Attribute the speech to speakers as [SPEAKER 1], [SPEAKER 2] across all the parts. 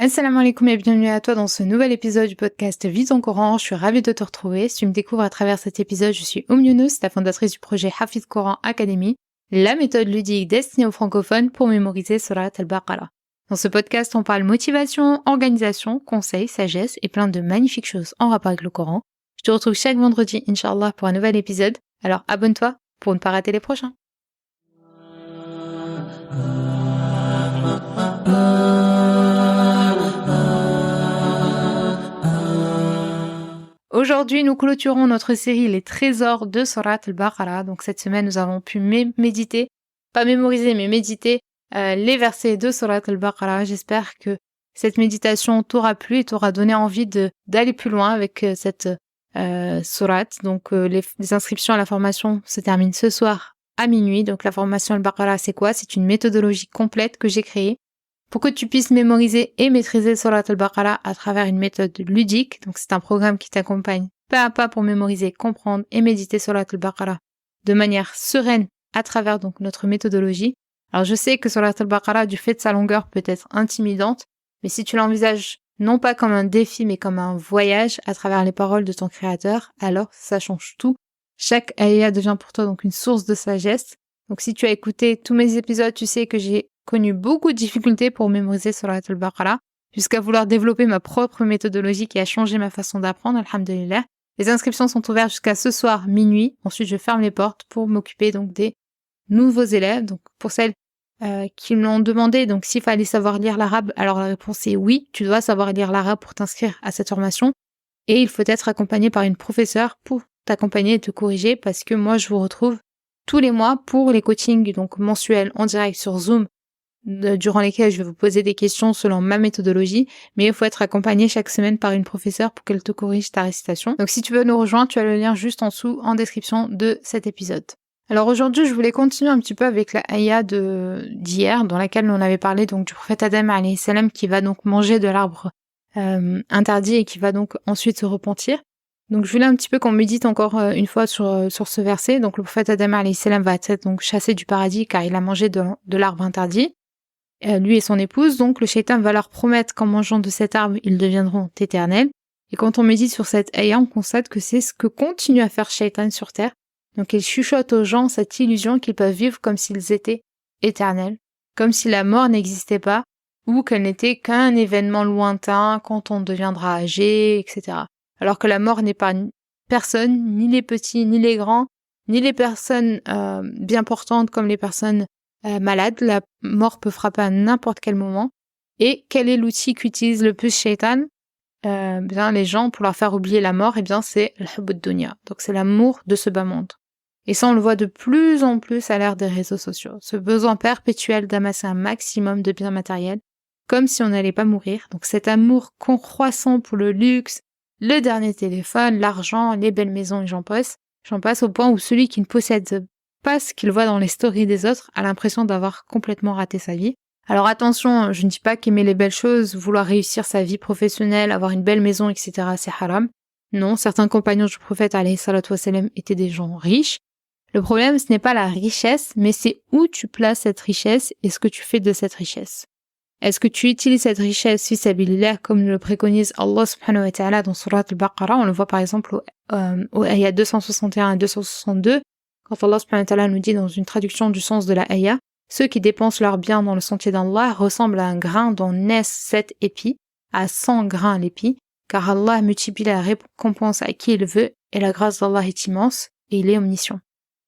[SPEAKER 1] Assalamu alaikum et bienvenue à toi dans ce nouvel épisode du podcast Vis ton Coran. Je suis ravie de te retrouver. Si tu me découvres à travers cet épisode, je suis Younous, la fondatrice du projet Hafiz Coran Academy, la méthode ludique destinée aux francophones pour mémoriser Surat al-Baqarah. Dans ce podcast, on parle motivation, organisation, conseils, sagesse et plein de magnifiques choses en rapport avec le Coran. Je te retrouve chaque vendredi, Inch'Allah, pour un nouvel épisode. Alors abonne-toi pour ne pas rater les prochains. Aujourd'hui, nous clôturons notre série Les Trésors de Surat al-Baqarah. Donc cette semaine, nous avons pu méditer, pas mémoriser, mais méditer les versets de Surat al-Baqarah. J'espère que cette méditation t'aura plu et t'aura donné envie d'aller plus loin avec cette sourate. Donc les inscriptions à la formation se terminent ce soir à minuit. Donc la formation al-Baqarah, c'est quoi? C'est une méthodologie complète que j'ai créée pour que tu puisses mémoriser et maîtriser Surat al-Baqarah à travers une méthode ludique. Donc c'est un programme qui t'accompagne pas à pas pour mémoriser, comprendre et méditer Surat al-Baqarah de manière sereine à travers donc notre méthodologie. Alors je sais que Surat al-Baqarah, du fait de sa longueur, peut être intimidante, mais si tu l'envisages non pas comme un défi mais comme un voyage à travers les paroles de ton créateur, alors ça change tout. Chaque ayah devient pour toi donc une source de sagesse. Donc si tu as écouté tous mes épisodes, tu sais que j'ai connu beaucoup de difficultés pour mémoriser Surat al-Baqarah, jusqu'à vouloir développer ma propre méthodologie qui a changé ma façon d'apprendre, alhamdulillah. Les inscriptions sont ouvertes jusqu'à ce soir minuit. Ensuite, je ferme les portes pour m'occuper donc des nouveaux élèves. Donc pour celles qui me l'ont demandé, donc s'il fallait savoir lire l'arabe, alors la réponse est oui, tu dois savoir lire l'arabe pour t'inscrire à cette formation. Et il faut être accompagné par une professeure pour t'accompagner et te corriger, parce que moi, je vous retrouve tous les mois pour les coachings donc mensuels en direct sur Zoom, durant lesquels je vais vous poser des questions selon ma méthodologie, mais il faut être accompagné chaque semaine par une professeure pour qu'elle te corrige ta récitation. Donc si tu veux nous rejoindre, tu as le lien juste en dessous en description de cet épisode. Alors aujourd'hui, je voulais continuer un petit peu avec la ayah d'hier, dans laquelle on avait parlé donc du prophète Adam alayhi salam qui va donc manger de l'arbre interdit et qui va donc ensuite se repentir. Donc je voulais un petit peu qu'on médite encore une fois sur ce verset. Donc le prophète Adam alayhi salam va être donc chassé du paradis car il a mangé de l'arbre interdit. Lui et son épouse, donc le shaitan va leur promettre qu'en mangeant de cet arbre, ils deviendront éternels. Et quand on médite sur cette ayah, on constate que c'est ce que continue à faire shaitan sur terre. Donc il chuchote aux gens cette illusion qu'ils peuvent vivre comme s'ils étaient éternels, comme si la mort n'existait pas, ou qu'elle n'était qu'un événement lointain quand on deviendra âgé, etc. Alors que la mort n'est pas personne, ni les petits, ni les grands, ni les personnes bien portantes comme les personnes malades. La mort peut frapper à n'importe quel moment. Et quel est l'outil qu'utilise le plus shaitan? Bien les gens, pour leur faire oublier la mort, bien c'est l'hubb dunya. Donc c'est l'amour de ce bas monde. Et ça on le voit de plus en plus à l'ère des réseaux sociaux. Ce besoin perpétuel d'amasser un maximum de biens matériels, comme si on n'allait pas mourir. Donc cet amour croissant pour le luxe, le dernier téléphone, l'argent, les belles maisons et j'en passe au point où celui qui ne possède pas ce qu'il voit dans les stories des autres a l'impression d'avoir complètement raté sa vie. Alors attention, je ne dis pas qu'aimer les belles choses, vouloir réussir sa vie professionnelle, avoir une belle maison, etc. c'est haram. Non, certains compagnons du prophète alayhi salatu wassalam étaient des gens riches. Le problème, ce n'est pas la richesse, mais c'est où tu places cette richesse et ce que tu fais de cette richesse. Est-ce que tu utilises cette richesse fi sabilillah comme le préconise Allah subhanahu wa ta'ala dans Surat al-Baqarah? On le voit par exemple au ayat 261 et 262, quand Allah subhanahu wa ta'ala nous dit dans une traduction du sens de la ayah, ceux qui dépensent leurs biens dans le sentier d'Allah ressemblent à un grain dont naissent 7 épis, à 100 grains l'épi, car Allah multiplie la récompense à qui il veut et la grâce d'Allah est immense et il est omniscient.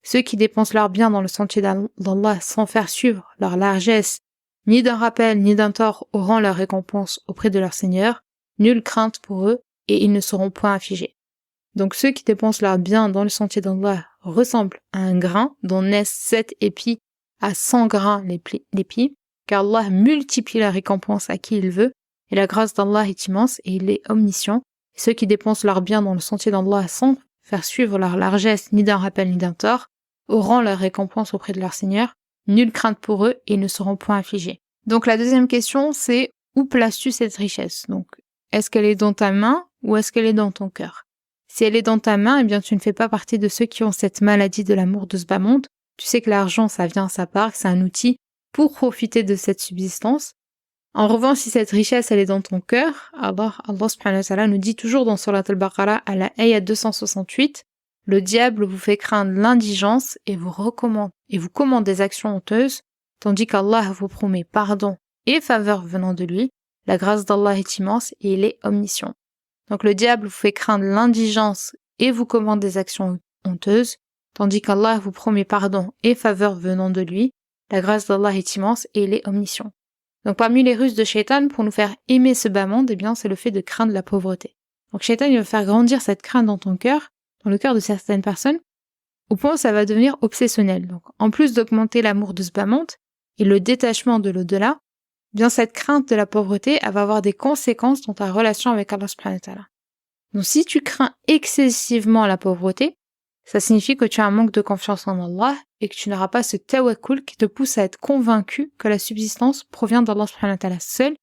[SPEAKER 1] Ceux qui dépensent leurs biens dans le sentier d'Allah sans faire suivre leur largesse, ni d'un rappel ni d'un tort auront leur récompense auprès de leur Seigneur, nulle crainte pour eux et ils ne seront point affligés. Donc ceux qui dépensent leurs biens dans le sentier d'Allah ressemblent à un grain dont naissent 7 épis à 100 grains l'épi, car Allah multiplie la récompense à qui il veut, et la grâce d'Allah est immense et il est omniscient. Et ceux qui dépensent leurs biens dans le sentier d'Allah sans faire suivre leur largesse ni d'un rappel ni d'un tort, auront leur récompense auprès de leur Seigneur, nulle crainte pour eux et ne seront point affligés. Donc la deuxième question, c'est où places-tu cette richesse? Donc, est-ce qu'elle est dans ta main ou est-ce qu'elle est dans ton cœur? Si elle est dans ta main, eh bien tu ne fais pas partie de ceux qui ont cette maladie de l'amour de ce bas monde. Tu sais que l'argent, ça vient à sa part, que c'est un outil pour profiter de cette subsistance. En revanche, si cette richesse, elle est dans ton cœur, Allah subhanahu wa ta'ala nous dit toujours dans Surat al-Baqarah, à la ayat 268, le diable vous fait craindre l'indigence et vous commande des actions honteuses, tandis qu'Allah vous promet pardon et faveur venant de lui. La grâce d'Allah est immense et il est omniscient. Donc le diable vous fait craindre l'indigence et vous commande des actions honteuses, tandis qu'Allah vous promet pardon et faveur venant de lui. La grâce d'Allah est immense et il est omniscient. Donc parmi les ruses de Shaitan pour nous faire aimer ce bas monde, eh bien c'est le fait de craindre la pauvreté. Donc Shaitan il va faire grandir cette crainte dans ton cœur, dans le cœur de certaines personnes, au point où ça va devenir obsessionnel. Donc en plus d'augmenter l'amour de ce bas monde et le détachement de l'au-delà, eh bien cette crainte de la pauvreté, elle va avoir des conséquences dans ta relation avec Allah subhanahu wa ta'ala. Donc si tu crains excessivement la pauvreté, ça signifie que tu as un manque de confiance en Allah et que tu n'auras pas ce tawakkul qui te pousse à être convaincu que la subsistance provient d'Allah subhanahu wa ta'ala seul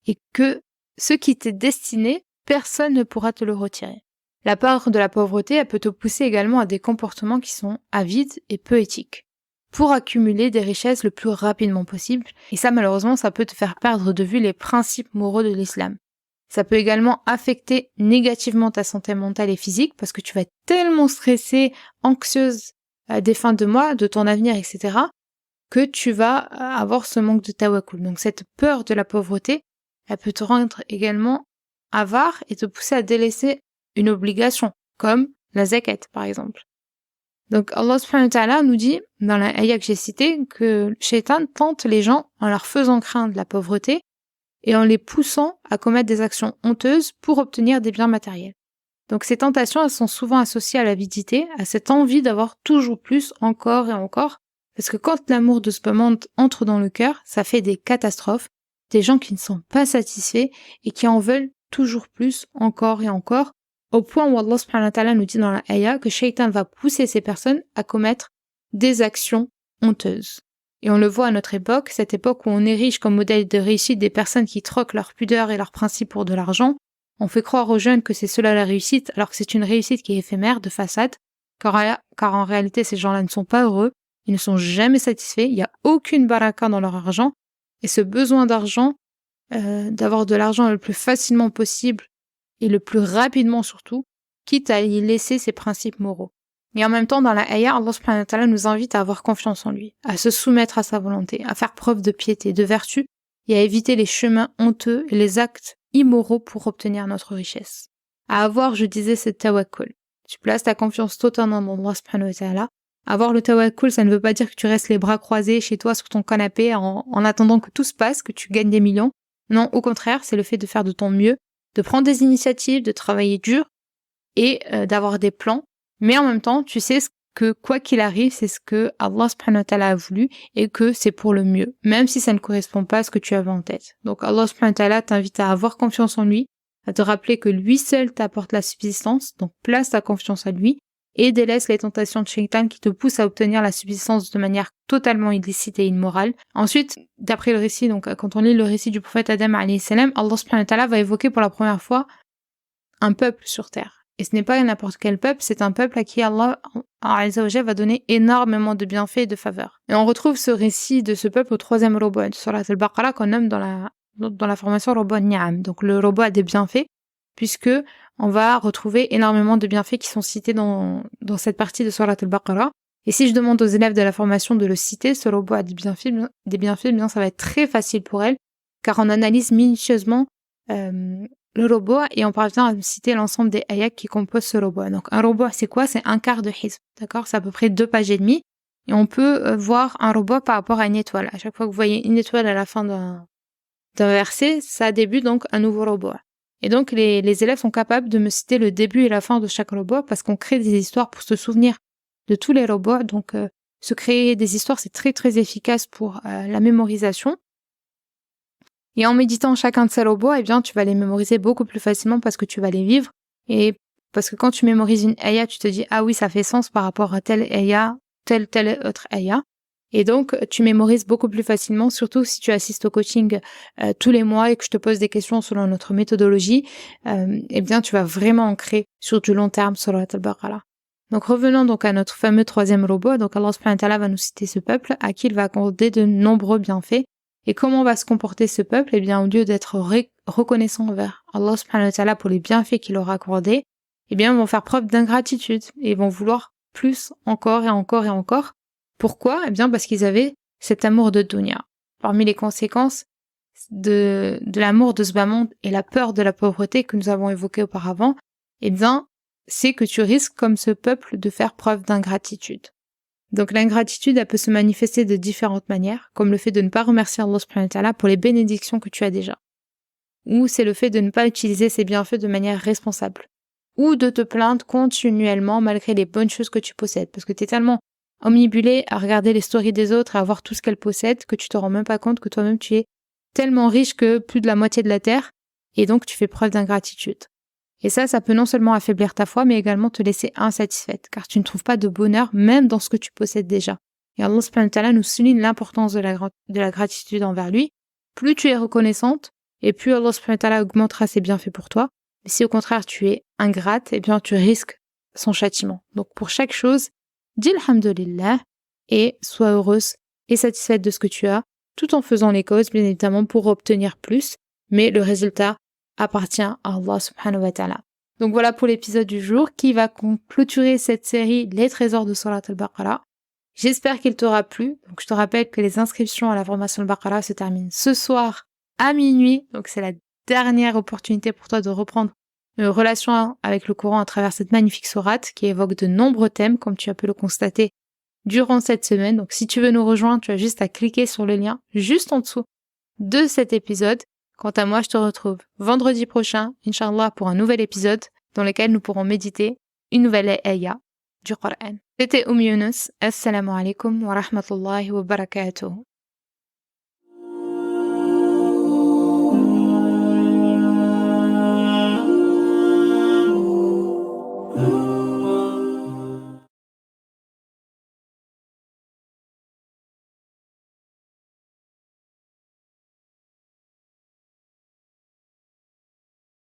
[SPEAKER 1] et que ce qui t'est destiné, personne ne pourra te le retirer. La peur de la pauvreté, elle peut te pousser également à des comportements qui sont avides et peu éthiques, pour accumuler des richesses le plus rapidement possible. Et ça, malheureusement, ça peut te faire perdre de vue les principes moraux de l'islam. Ça peut également affecter négativement ta santé mentale et physique parce que tu vas être tellement stressée, anxieuse des fins de mois, de ton avenir, etc., que tu vas avoir ce manque de tawakkul. Donc cette peur de la pauvreté, elle peut te rendre également avare et te pousser à délaisser une obligation, comme la zakat par exemple. Donc Allah subhanahu wa ta'ala nous dit, dans la ayah que j'ai citée, que le shaitan tente les gens en leur faisant craindre la pauvreté et en les poussant à commettre des actions honteuses pour obtenir des biens matériels. Donc ces tentations, elles sont souvent associées à l'avidité, à cette envie d'avoir toujours plus, encore et encore, parce que quand l'amour de ce monde entre dans le cœur, ça fait des catastrophes, des gens qui ne sont pas satisfaits et qui en veulent toujours plus, encore et encore, au point où Allah subhanahu wa ta'ala nous dit dans la ayah que Shaitan va pousser ces personnes à commettre des actions honteuses. Et on le voit à notre époque, cette époque où on érige comme modèle de réussite des personnes qui troquent leur pudeur et leurs principes pour de l'argent. On fait croire aux jeunes que c'est cela la réussite, alors que c'est une réussite qui est éphémère, de façade, car en réalité ces gens-là ne sont pas heureux, ils ne sont jamais satisfaits, il n'y a aucune baraka dans leur argent, et ce besoin d'argent, d'avoir de l'argent le plus facilement possible, et le plus rapidement surtout, quitte à y laisser ses principes moraux. Et en même temps, dans la ayah, Allah subhanahu wa ta'ala nous invite à avoir confiance en lui, à se soumettre à sa volonté, à faire preuve de piété, de vertu, et à éviter les chemins honteux et les actes immoraux pour obtenir notre richesse. À avoir, je disais, ce tawakkul. Tu places ta confiance totalement en Allah subhanahu wa ta'ala. Avoir le tawakkul, ça ne veut pas dire que tu restes les bras croisés chez toi sur ton canapé en attendant que tout se passe, que tu gagnes des millions. Non, au contraire, c'est le fait de faire de ton mieux, de prendre des initiatives, de travailler dur et d'avoir des plans. Mais en même temps, tu sais que quoi qu'il arrive, c'est ce que Allah subhanahu wa ta'ala a voulu et que c'est pour le mieux, même si ça ne correspond pas à ce que tu avais en tête. Donc Allah subhanahu wa ta'ala t'invite à avoir confiance en lui, à te rappeler que lui seul t'apporte la subsistance, donc place ta confiance à lui et délaisse les tentations de Shaitan qui te poussent à obtenir la subsistance de manière totalement illicite et immorale. Ensuite, d'après le récit, donc quand on lit le récit du prophète Adam alayhi salam, Allah subhanahu wa ta'ala va évoquer pour la première fois un peuple sur terre. Et ce n'est pas n'importe quel peuple, c'est un peuple à qui Allah Azza wa Jalla va donner énormément de bienfaits et de faveurs. Et on retrouve ce récit de ce peuple au 3e robo de Surat al-Baqarah qu'on nomme dans la formation robo Ni'am. Donc le robo a des bienfaits, puisque on va retrouver énormément de bienfaits qui sont cités dans cette partie de Surat al-Baqarah. Et si je demande aux élèves de la formation de le citer, ce robot a des bienfaits, bien ça va être très facile pour elles, car on analyse minutieusement le robot et on parvient à citer l'ensemble des ayats qui composent ce robot. Donc un robot, c'est quoi? C'est un quart de hizb, d'accord? C'est à peu près 2 pages et demie. Et on peut voir un robot par rapport à une étoile. À chaque fois que vous voyez une étoile à la fin d'un verset, ça débute donc un nouveau robot. Et donc les élèves sont capables de me citer le début et la fin de chaque robot parce qu'on crée des histoires pour se souvenir de tous les robots. Donc se créer des histoires, c'est très très efficace pour la mémorisation. Et en méditant chacun de ces robots, eh bien, tu vas les mémoriser beaucoup plus facilement parce que tu vas les vivre. Et parce que quand tu mémorises une ayah, tu te dis, ah oui, ça fait sens par rapport à telle ayah, telle autre ayah. Et donc, tu mémorises beaucoup plus facilement, surtout si tu assistes au coaching tous les mois et que je te pose des questions selon notre méthodologie, eh bien, tu vas vraiment ancrer sur du long terme sur al-Baqarah. Donc, revenons donc à notre fameux 3e robot. Donc, Allah subhanahu wa ta'ala va nous citer ce peuple à qui il va accorder de nombreux bienfaits. Et comment va se comporter ce peuple? Eh bien, au lieu d'être reconnaissant envers Allah subhanahu wa ta'ala pour les bienfaits qu'il leur a accordés, eh bien, ils vont faire preuve d'ingratitude et ils vont vouloir plus, encore et encore et encore. Pourquoi? Eh bien, parce qu'ils avaient cet amour de dunya. Parmi les conséquences de l'amour de ce bas monde et la peur de la pauvreté que nous avons évoqué auparavant, eh bien, c'est que tu risques, comme ce peuple, de faire preuve d'ingratitude. Donc l'ingratitude, elle peut se manifester de différentes manières, comme le fait de ne pas remercier Allah subhanahu wa ta'ala pour les bénédictions que tu as déjà. Ou c'est le fait de ne pas utiliser ces bienfaits de manière responsable. Ou de te plaindre continuellement malgré les bonnes choses que tu possèdes. Parce que tu es tellement omnibulé à regarder les stories des autres et à voir tout ce qu'elles possèdent que tu te rends même pas compte que toi-même tu es tellement riche que plus de la moitié de la terre, et donc tu fais preuve d'ingratitude. Et ça peut non seulement affaiblir ta foi, mais également te laisser insatisfaite, car tu ne trouves pas de bonheur même dans ce que tu possèdes déjà. Et Allah subhanahu wa ta'ala nous souligne l'importance de la gratitude envers lui. Plus tu es reconnaissante, et plus Allah subhanahu wa ta'ala augmentera ses bienfaits pour toi. Mais si au contraire tu es ingrate, eh bien tu risques son châtiment. Donc pour chaque chose, dis alhamdulillah et sois heureuse et satisfaite de ce que tu as, tout en faisant les causes, bien évidemment, pour obtenir plus, mais le résultat appartient à Allah subhanahu wa ta'ala. Donc voilà pour l'épisode du jour qui va clôturer cette série Les Trésors de Surat al-Baqarah. J'espère qu'il t'aura plu. Donc je te rappelle que les inscriptions à la formation al-Baqarah se terminent ce soir à minuit. Donc c'est la dernière opportunité pour toi de reprendre une relation avec le Coran à travers cette magnifique sourate qui évoque de nombreux thèmes, comme tu as pu le constater durant cette semaine. Donc si tu veux nous rejoindre, tu as juste à cliquer sur le lien juste en dessous de cet épisode. Quant à moi, je te retrouve vendredi prochain, Inch'Allah, pour un nouvel épisode dans lequel nous pourrons méditer une nouvelle ayah du Coran. C'était Yunus. Assalamu alaikum wa rahmatullahi wa barakatuh.